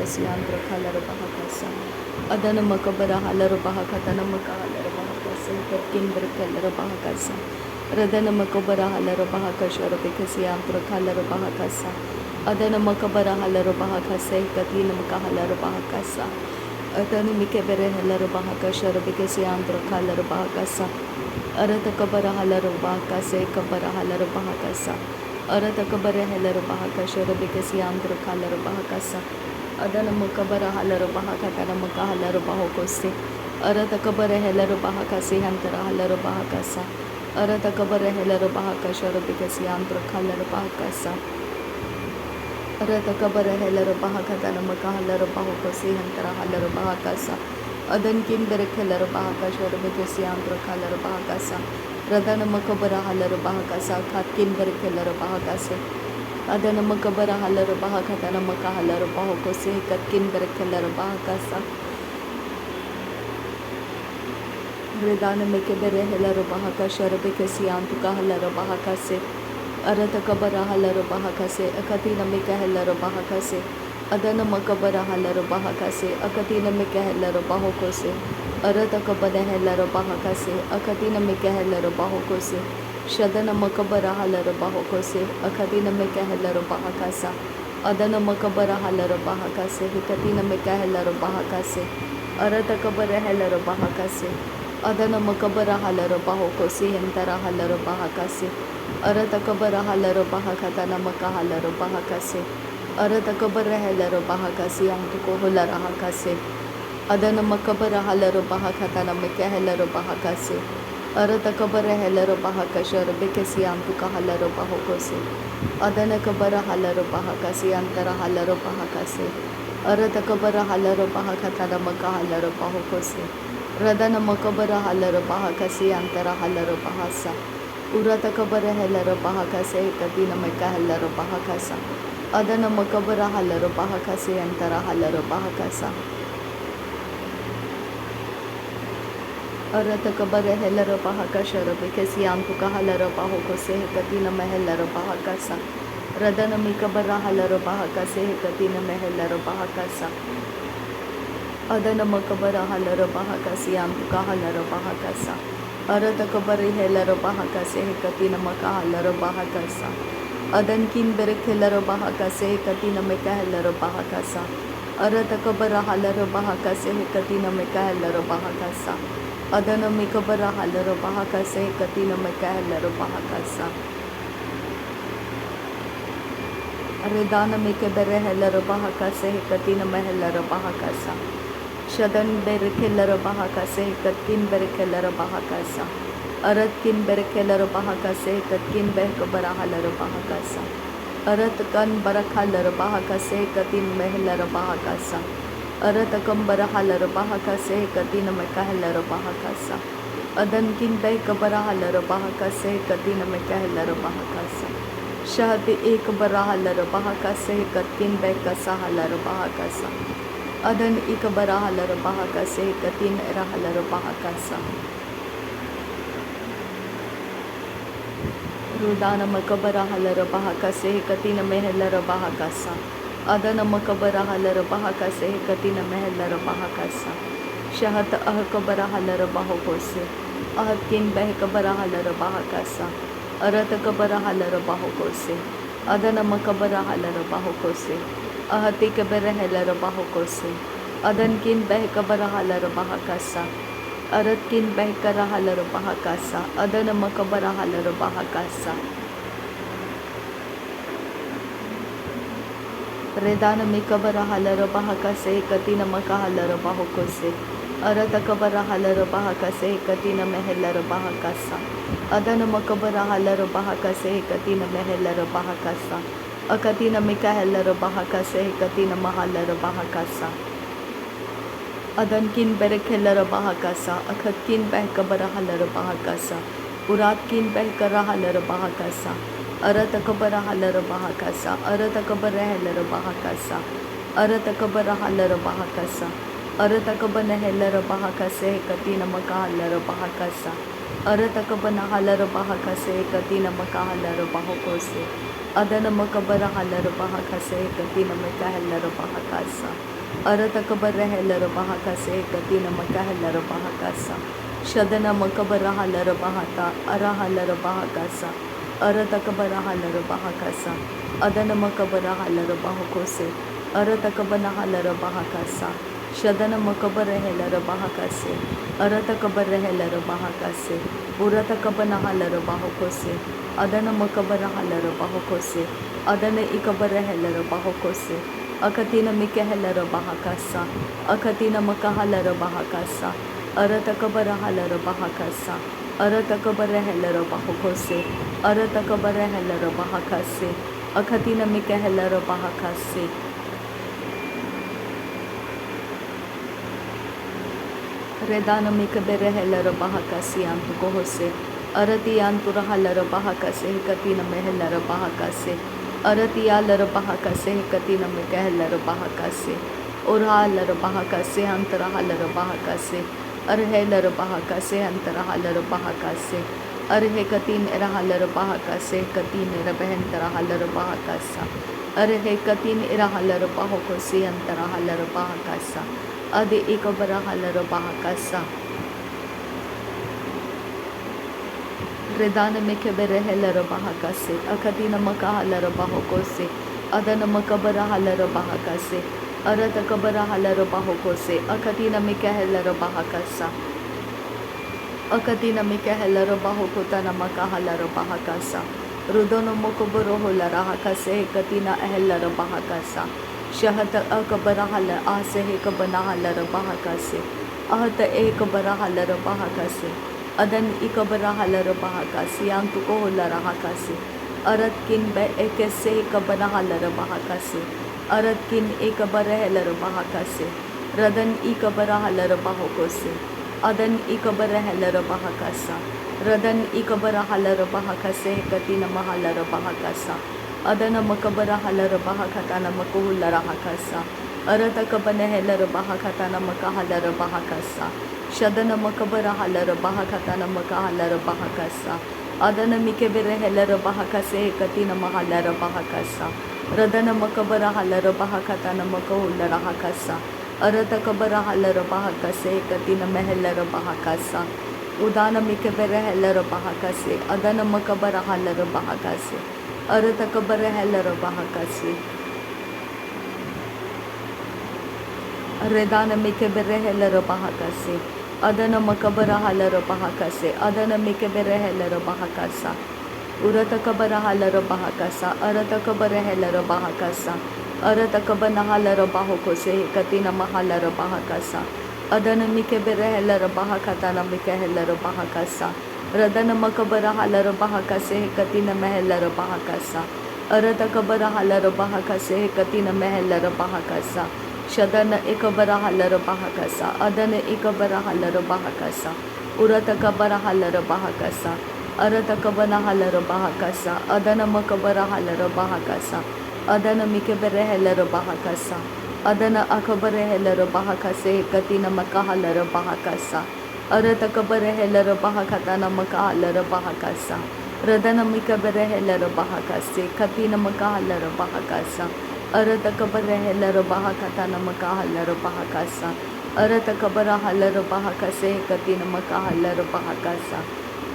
kasiyantra kalara bahakasa. Adana makabara halara bahakatana makahalara bahakasa. Katkin berkalara bahakasa. Radana makabara halara bahakashara bekasiyantra kalara bahakasa. Adana makabara halara bahakasa. Katina makahalara bahakasa. Adana mikabere halara bahakashara bekasiyantra kalara bahakasa. Arata kabara halara bahakasa. Kabara halara bahakasa. Arata kabara halara bahakashara bekasiyantra kalara bahakasa. Adana makabara halara bahakatana makahalara bahokose. Arata kabara halara bahakase hantara halara bahakasa. Arata kabara halara bahakashara bekasiyantra kalara bahakasa. Arata kabara halara bahakatana makahalara bahokose hantara halara bahakasa. Adan kin berek halara bahakashara bekasiyantra kalara bahakasa. Radana makabara halara bahakasa katkin berek halara bahakase. Adana makabara halara bahakatana makahalara bahokose katkin berek halara bahakasa. Redana mekebere halara bahakashara bekasiyantu kahalara bahakase. Arata kabara halara bahakase akatina mekahalara bahakase. Adana makabara halara bahakase akatina mekahalara bahokose. Arata kabara halara bahakase akatina mekahalara bahokose. Shadana makabara halara bahokose akatina mekahalara bahakasa. Adana makabara halara bahakase hikatina mekahalara bahakase. Arata kabara halara bahakase. Adana makabara halara bahokose hentara halara bahakase. Arata kabara halara bahakatana makahalara bahakase. Arata kabara halara bahakase antuko halara hakase. Adana makabara halara bahakatana makahalara bahakase. Arata kabara halara bahakashara bekasi antuka halara bahokose. Adana kabara halara bahakase antara halara bahakase. Arata kabara halara bahakatana makahalara bahokose. Radana makabara halara bahakase antara halara bahasa. Urata kabara halara bahakase kadina makahalara bahakasa. Adana makabara halara bahakase antara halara bahakasa. Arata kabara halara bahakashara bekasi antuka halara bahokose kadina mahalara bahakasa. Radana mikabara halara bahakase kadina mahalara bahakasa. Adana makabara halara bahakase antuka halara bahakasa. Arata kabari halara bahakase katina makahalara bahakasa. Adan kin berek halara bahakase katina mekahalara bahakasa. Arata kabara halara bahakase katina mekahalara bahakasa. Adana mikabara halara bahakase katina mekahalara bahakasa. Redana mikabara halara bahakase katina mahalara bahakasa. Shadan berkelara bahakase katkin berkelara bahakasa. Aratkin berkelara bahakase katkin berkabara halara bahakasa. Aratkan barakhalara bahakase katin mehalara bahakasa. Aratakam barahalara bahakase katina mekahalara bahakasa. Adankin berkabara halara bahakase katina mekahalara bahakasa. Shahadi ek barahalara bahakase katkin berkasa halara bahakasa. Adan ikabara halara bahakase katin rahalara bahakasa. Rudana makabara halara bahakase katina mehalara bahakasa. Adana makabara halara bahakase katina mehalara bahakasa. Shahat ahkabara halara bahokose. Ahatkin behkabara halara bahakasa. Arata kabara halara bahokose. Adana makabara halara bahokose. Ahati kabara halara bahokose. Adankin behkabara halara bahakasa. Aratkin behkara halara bahakasa. Adana makabara halara bahakasa. Redana mikabara halara bahakase katina makahalara bahokose. Arata kabara halara bahakase katina mehalara bahakasa. Adana makabara halara bahakase katina mehalara bahakasa. Akatina mikahalara bahakase katina mahalara bahakasa. Adankin berekhalara bahakasa. Akhatkin behkabara halara bahakasa. Uratkin behkara halara bahakasa. Arata kabara halara bahakasa. Arata kabara halara bahakasa. Arata kabara halara bahakasa. Arata kabana halara bahakase katina makahalara bahakasa. Aratakabana halar bahakase katina makahalar bahokose. Adana makabara halar bahakase katina makahalar bahakasa. Aratakabara halar bahakase katina makahalar bahakasa. Shadana makabara halar bahata arahalar bahakasa. Aratakabara halar bahakasa. Adana makabara halar bahokose. Aratakabana halar bahakasa. Shadana makabara halar bahakase. Aratakabara halar bahakase. Uratakabana halar bahokose. Adana makabara halar bahokose. Adana ikabara halar bahokose. Akatina mika halar bahakasa. Akatina makahalar bahakasa. Aratakabara halar bahakasa. Aratakabara halar bahokose. Aratakabara halar bahakase. Akatina mika halar bahakase. Redana mikabere helara bahakasi antu kohose. Arati antura halara bahakase katina mehelara bahakase. Arati alara bahakase katina mehelara bahakase. Ora halara bahakase antara halara bahakase. Arhelara bahakase antara halara bahakase. Arhe katin era halara bahakase katin era behentara halara bahakasa. Arhe katin era halara bahakose antara halara bahakasa. Adi ikabara halara bahakasa. Redana mekebere helara bahakase. Akadina makahalara bahokose. Adana makabara halara bahakase. Arata kabara halara bahokose. Akadina mekahelara bahakasa. Akadina mekahelara bahokotana makahalara bahakasa. Rudono mokoboro holara hakase. Katina ahelara bahakasa. Shahata akabarahala asehe kabanahalara bahakase. Ahata ekabarahalara bahakase. Adan ikabarahalara bahakase. Yantuko holara hakase. Aratkin be ekese kabanahalara bahakase. Aratkin ekabarahalara bahakase. Radan ikabarahalara bahokose. Adan ikabarahalara bahakasa. Radan ikabarahalara bahakase katina mahalara bahakasa. Adana makabara halara bahakatana makuhulara hakasa. Aratakabana helara bahakatana makahalara bahakasa. Shadana makabara halara bahakatana makahalara bahakasa. Adana mikebere helara bahakase katina mahalara bahakasa. Radana makabara halara bahakatana makahulara hakasa. Aratakabara halara bahakase katina mehelara bahakasa. Udana mikebere helara bahakase. Adana makabara halara bahakase. Aratakabara halara bahakase. Redana mikebere halara bahakase. Adana makabara halara bahakase. Adana mikebere halara bahakasa. Uratakabara halara bahakasa. Aratakabara halara bahakasa. Aratakabana halara bahokose. Katina mahalara bahakasa. Adana mikebere halara bahakatana mikehelara bahakasa. Radana makabara halara bahakase katina mehelara bahakasa. Aratakabara halara bahakase katina mehelara bahakasa. Shadana ikabara halara bahakasa. Adana ikabara halara bahakasa. Uratakabara halara bahakasa. Aratakabana halara bahakasa. Adana makabara halara bahakasa. Adana mikebere halara bahakasa. Adana akabare halara bahakase katina makahalara bahakasa. Aratakabara halara bahakatana makahalara bahakasa. Radana mikabara halara bahakase katina makahalara bahakasa. Aratakabara halara bahakatana makahalara bahakasa. Aratakabara halara bahakase katina makahalara bahakasa.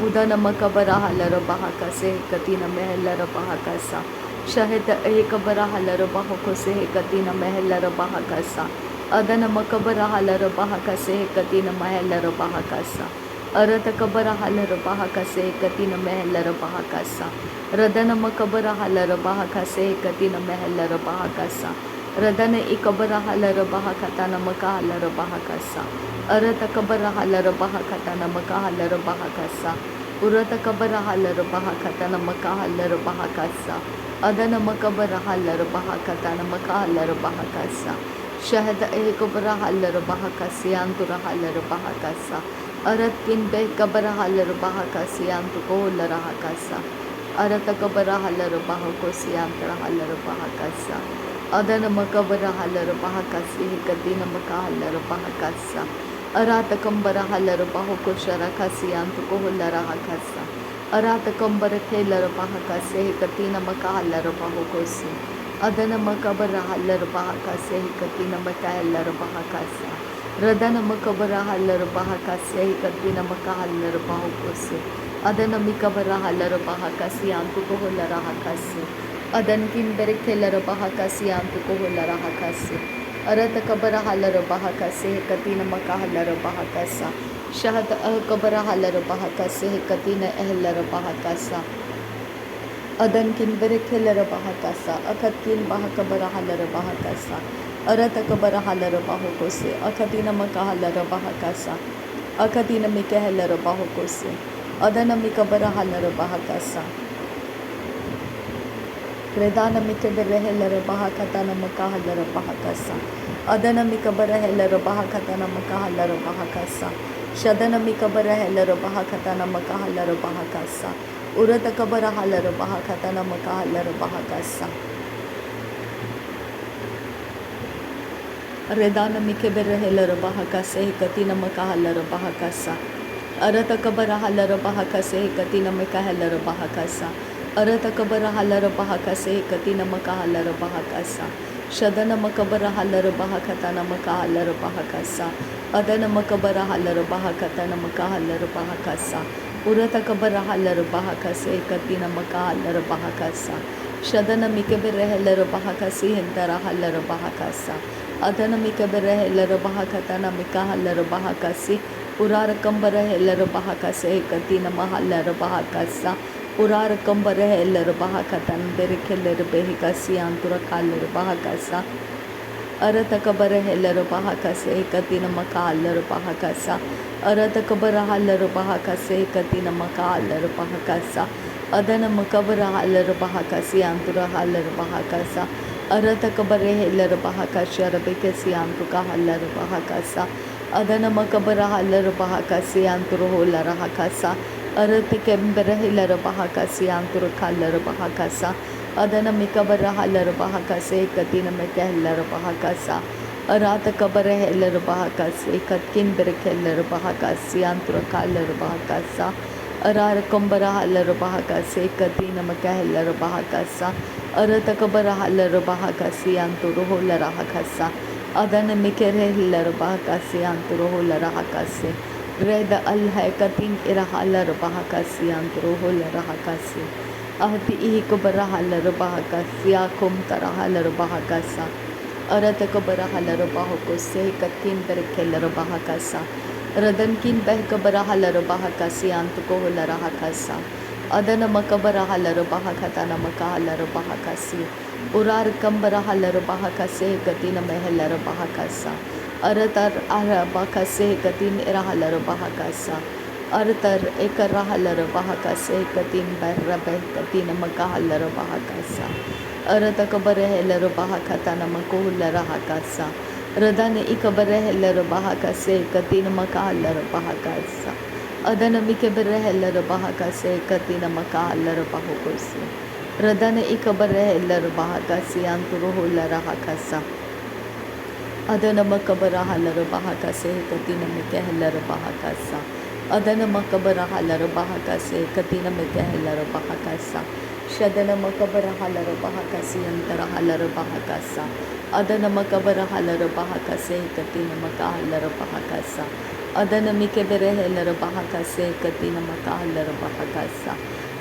Udana makabara halara bahakase katina mehalara bahakasa. Shahita ekabara halara bahakose katina mehalara bahakasa. Adana makabara halara bahakase katina mehalara bahakasa. Aratakabara halara bahakase katina mehalara bahakasa. Radana makabara halara bahakase katina mehalara bahakasa. Radana ikabara halara bahakatana makahalara bahakasa. Aratakabara halara bahakatana makahalara bahakasa. Uratakabara halara bahakatana makahalara bahakasa. Adana makabara halara bahakatana makahalara bahakasa. Shahada ekabara halara bahakasi antura halara bahakasa. Aratkin be kabara halara bahakasi antuko halara hakasa. Aratakabara halara bahakosi antara halara bahakasa. Adana makabara halara bahakasi katina makahalara bahakasa. Arata kambara halar bahoko sharakasi antuko hulara hakasa. Arata kambara kelar bahakase katina makahalar bahokosi. Adana makabara halar bahakase katina makahalar bahakasa. Radana makabara halar bahakase katina makahalar bahokosi. Adana mikabara halar bahakasi antuko hulara hakasi. Adan kimbere kelar bahakasi antuko hulara hakasi. Arata kabara halar bahakase katina makahalar bahakasa. Shahad kabara halar bahakase katina ehlar bahakasa. Adan kinbere kelar bahakasa. Akatin bahakabara halar bahakasa. Arata kabara halar bahakose. Akatina makahalar bahakasa. Akatina mikahalar bahakose. Adana mikabara halar bahakasa. Redana mikabere helar bahakatana makahalar bahakasa. Adana mikabara helar bahakatana makahalar bahakasa. Shadana mikabara helar bahakatana makahalar bahakasa. Urata kabara halar bahakatana makahalar bahakasa. Redana mikabere helar bahakase katina makahalar bahakasa. Arata kabara halar bahakase katina makahalar bahakasa. Arata kabara halar bahakase katina makahalar bahakasa. Shadana makabara halar bahakatana makahalar bahakasa. Adana makabara halar bahakatana makahalar bahakasa. Urata kabara halar bahakase katina makahalar bahakasa. Shadana mikabere halar bahakase hindara halar bahakasa. Adana mikabere halar bahakatana makahalar bahakase. Urara kambara halar bahakase katina mahalar bahakasa. Urar kambara helar bahakatan berikeler behikasi antura kaler bahakasa. Arata kabara helar bahakase katina makaler bahakasa. Arata kabara halar bahakase katina makaler bahakasa. Adana makabara halar bahakasi antura halar bahakasa. Arata kabara helar bahakasha rabekasi antuka halar bahakasa. Adana makabara halar bahakasi anturu holar hakasa. Arata kembara hilar bahakasi antur kalar bahakasa. Adana mikabara halar bahakase katina mekahlar bahakasa. Arata kabara hilar bahakase katkin berkelar bahakasi antur kalar bahakasa. Arar kambara halar bahakase katina mekahlar bahakasa. Arata kabara halar bahakasi antur holar hakasa. Adana mikere hilar bahakasi antur holar hakase. Reda al-Haikatin irahalar bahakasi antruhul rahakasi. Ahti ihikubara halar bahakasi akum tarahalar bahakasa. Aratakabara halar bahakose katin berkelar bahakasa. Radankin behkabara halar bahakasi antukohul rahakasa. Adana makabara halar bahakatana makahalar bahakasi. Urar kambara halar bahakase katina mehalar bahakasa. Aratar arabakase katin irahalar bahakasa. Aratar ekarahalar bahakase katin barrabe katin makahalar bahakasa. Aratakabare helar bahakatana makuhular hakasa. Radane ikabare helar bahakase katin makahalar bahakasa. Adana mikabare helar bahakase katin makahalar bahukose. Radane ikabare helar bahakasi anturuhular hakasa. Adana makabara halar bahakase katina mekahlar bahakasa. Adana makabara halar bahakase katina mekahlar bahakasa. Shadana makabara halar bahakasi antara halar bahakasa. Adana makabara halar bahakase katina makahalar bahakasa. Adana mikabere halar bahakase katina makahalar bahakasa.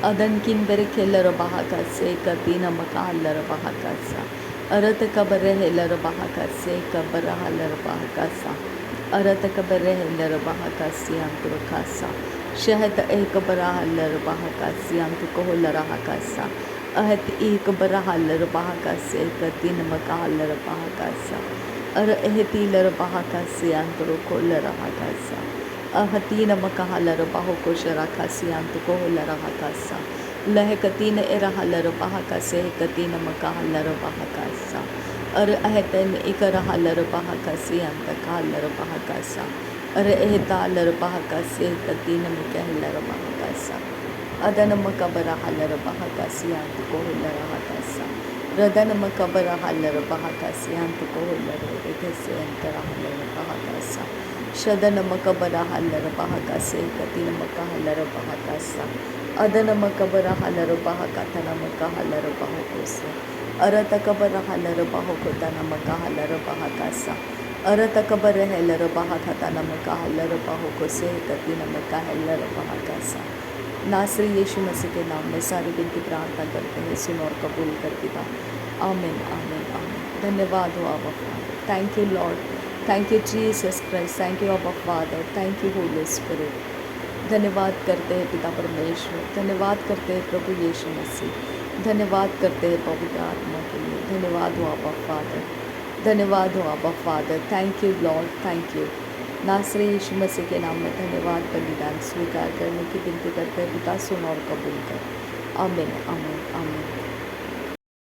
Adan kinbere kelar bahakase katina makahalar bahakasa. Arata kabare helar bahakase kabara halar bahakasa. Arata kabare helar bahakasi anturkasa. Shahad ekabara halar bahakasi antukohlar hakasa. Ahat ekabara halar bahakase katin makahalar bahakasa. Ar ehtilar bahakasi antukohlar hakasa. Ahatina makahalar bahukosharakasi antukohlar hakasa. Lahekatina irahalar bahakase katina makahalar bahakasa. Ar ahatan ikarahalar bahakasi antakahalar bahakasa. Ar ehtalar bahakase katina makahalar bahakasa. Adana makabara halar bahakasi antukohlar hakasa. Radana makabara halar bahakasi antukohlar ekase antarahalar bahakasa. शदनमकबरा हल्लर बहाकासे कतिनमका हल्लर बहाकासा अदनमकबरा हल्लर बहाकातनमका हल्लर बहाकोसे अरतकबरा हल्लर बहाकोतनमका हल्लर बहाकासा अरतकबर हल्लर बहाकातनमका हल्लर बहाकोसे कतिनमका हल्लर बहाकासा। नासरी यीशु मसीह के नाम में सारी विनती प्रार्थना करते हैं, सुन और कबूल कर पिता। आमीन आमीन आमीन। धन्यवाद हो आबा father. Thank you Lord, thank you Jesus Christ, thank you आबा father, thank you Holy Spirit. धन्यवाद करते हैं पिता परमेश्वर, धन्यवाद करते हैं प्रभु यीशु मसीह, धन्यवाद करते हैं पवित्र आत्मा के लिए। धन्यवाद हो आबा फादर, धन्यवाद हो आबा father. Thank you Lord, thank you. नासरी यीशु मसीह के नाम में धन्यवाद बलिदान स्वीकार करने की विनती करते हैं पिता, सुन और कबूल कर। आमीन आमीन।